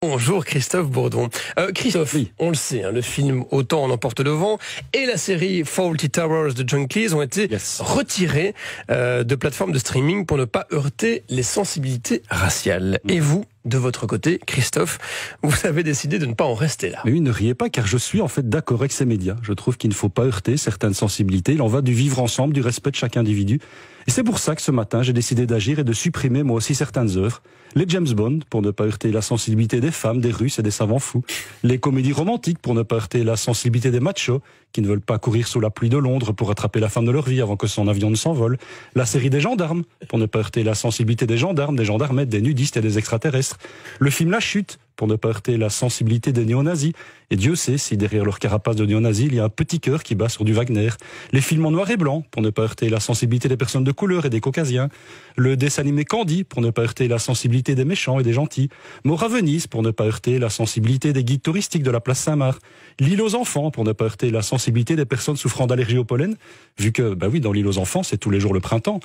Bonjour Christophe Bourdon. Christophe, oui. On le sait, le film Autant en emporte le vent et la série Fawlty Towers de Junkies ont été retirés de plateformes de streaming pour ne pas heurter les sensibilités raciales. Et vous, de votre côté, Christophe, vous avez décidé de ne pas en rester là. Mais oui, ne riez pas, car je suis en fait d'accord avec ces médias. Je trouve qu'il ne faut pas heurter certaines sensibilités. Il en va du vivre ensemble, du respect de chaque individu. Et c'est pour ça que ce matin, j'ai décidé d'agir et de supprimer moi aussi certaines œuvres. Les James Bond, pour ne pas heurter la sensibilité des femmes, des Russes et des savants fous. Les comédies romantiques, pour ne pas heurter la sensibilité des machos, qui ne veulent pas courir sous la pluie de Londres pour attraper la femme de leur vie avant que son avion ne s'envole. La série des gendarmes, pour ne pas heurter la sensibilité des gendarmes, des gendarmettes, des nudistes et des extraterrestres. Le film La Chute, pour ne pas heurter la sensibilité des néo-nazis. Et Dieu sait si derrière leur carapace de néo-nazis, il y a un petit cœur qui bat sur du Wagner. Les films en noir et blanc, pour ne pas heurter la sensibilité des personnes de couleur et des caucasiens. Le dessin animé Candy, pour ne pas heurter la sensibilité des méchants et des gentils. Mort à Venise, pour ne pas heurter la sensibilité des guides touristiques de la place Saint-Marc. L'île aux enfants, pour ne pas heurter la sensibilité des personnes souffrant d'allergie au pollen, vu que, oui, dans l'île aux enfants, c'est tous les jours le printemps.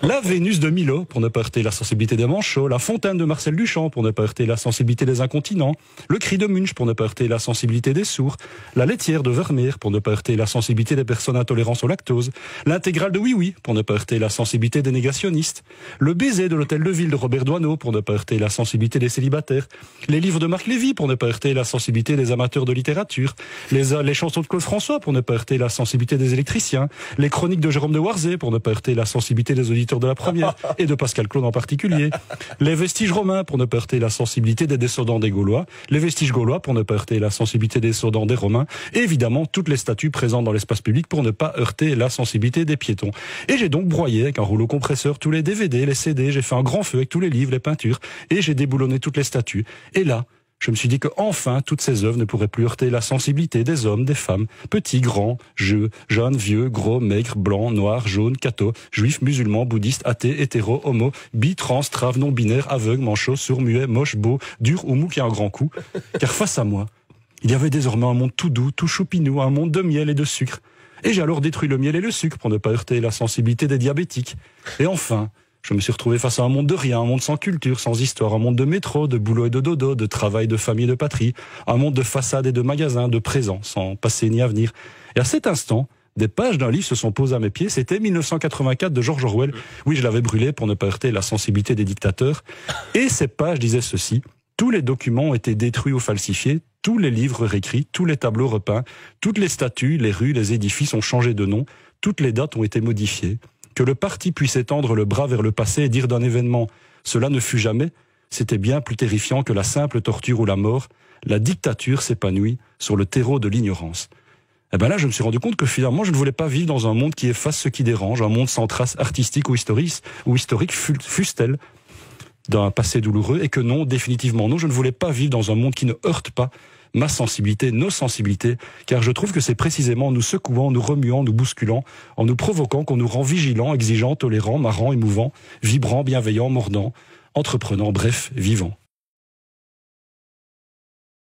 La Vénus de Milo, pour ne pas heurter la sensibilité des manchots. La Fontaine de Marcel Duchamp, pour ne pas heurter la sensibilité des incontinents. Le Cri de Munch, pour ne pas heurter la sensibilité des sourds. La Laitière de Vermeer, pour ne pas heurter la sensibilité des personnes intolérantes au lactose. L'intégrale de Oui Oui, pour ne pas heurter la sensibilité des négationnistes. Le Baiser de l'Hôtel de Ville de Robert Doisneau, pour ne pas heurter la sensibilité des célibataires. Les livres de Marc Lévy, pour ne pas heurter la sensibilité des amateurs de littérature. Les chansons de Claude François, pour ne pas heurter la sensibilité des électriciens. Les chroniques de Jérôme de Warzé, pour ne pas heurter la sensibilité des auditeurs de la Première, et de Pascal Claude en particulier. Les vestiges romains, pour ne pas heurter la sensibilité des descendants des Gaulois. Les vestiges gaulois, pour ne pas heurter la sensibilité des descendants des Romains. Et évidemment, toutes les statues présentes dans l'espace public, pour ne pas heurter la sensibilité des piétons. Et j'ai donc broyé avec un rouleau compresseur tous les DVD, les CD, j'ai fait un grand feu avec tous les livres, les peintures, et j'ai déboulonné toutes les statues. Et là, je me suis dit que enfin toutes ces œuvres ne pourraient plus heurter la sensibilité des hommes, des femmes, petits, grands, jeunes, vieux, gros, maigres, blancs, noirs, jaunes, cathos, juifs, musulmans, bouddhistes, athées, hétéros, homo, bi, trans, trave, non-binaires, aveugles, manchots, sourds, muets, moches, beaux, durs ou mous qui a un grand coup. Car face à moi, il y avait désormais un monde tout doux, tout choupinou, un monde de miel et de sucre. Et j'ai alors détruit le miel et le sucre pour ne pas heurter la sensibilité des diabétiques. Et enfin, je me suis retrouvé face à un monde de rien, un monde sans culture, sans histoire, un monde de métro, de boulot et de dodo, de travail, de famille et de patrie, un monde de façades et de magasins, de présent, sans passé ni avenir. Et à cet instant, des pages d'un livre se sont posées à mes pieds. C'était 1984 de George Orwell. Oui, je l'avais brûlé pour ne pas heurter la sensibilité des dictateurs. Et ces pages disaient ceci: tous les documents ont été détruits ou falsifiés, tous les livres réécrits, tous les tableaux repeints, toutes les statues, les rues, les édifices ont changé de nom, toutes les dates ont été modifiées. Que le parti puisse étendre le bras vers le passé et dire d'un événement « cela ne fut jamais », c'était bien plus terrifiant que la simple torture ou la mort. La dictature s'épanouit sur le terreau de l'ignorance. Et là, je me suis rendu compte que finalement, je ne voulais pas vivre dans un monde qui efface ce qui dérange, un monde sans traces artistiques ou historiques, fût-elle d'un passé douloureux, et que non, définitivement non, je ne voulais pas vivre dans un monde qui ne heurte pas ma sensibilité, nos sensibilités, car je trouve que c'est précisément en nous secouant, en nous remuant, en nous bousculant, en nous provoquant qu'on nous rend vigilants, exigeants, tolérants, marrants, émouvants, vibrants, bienveillants, mordants, entreprenants, bref, vivants.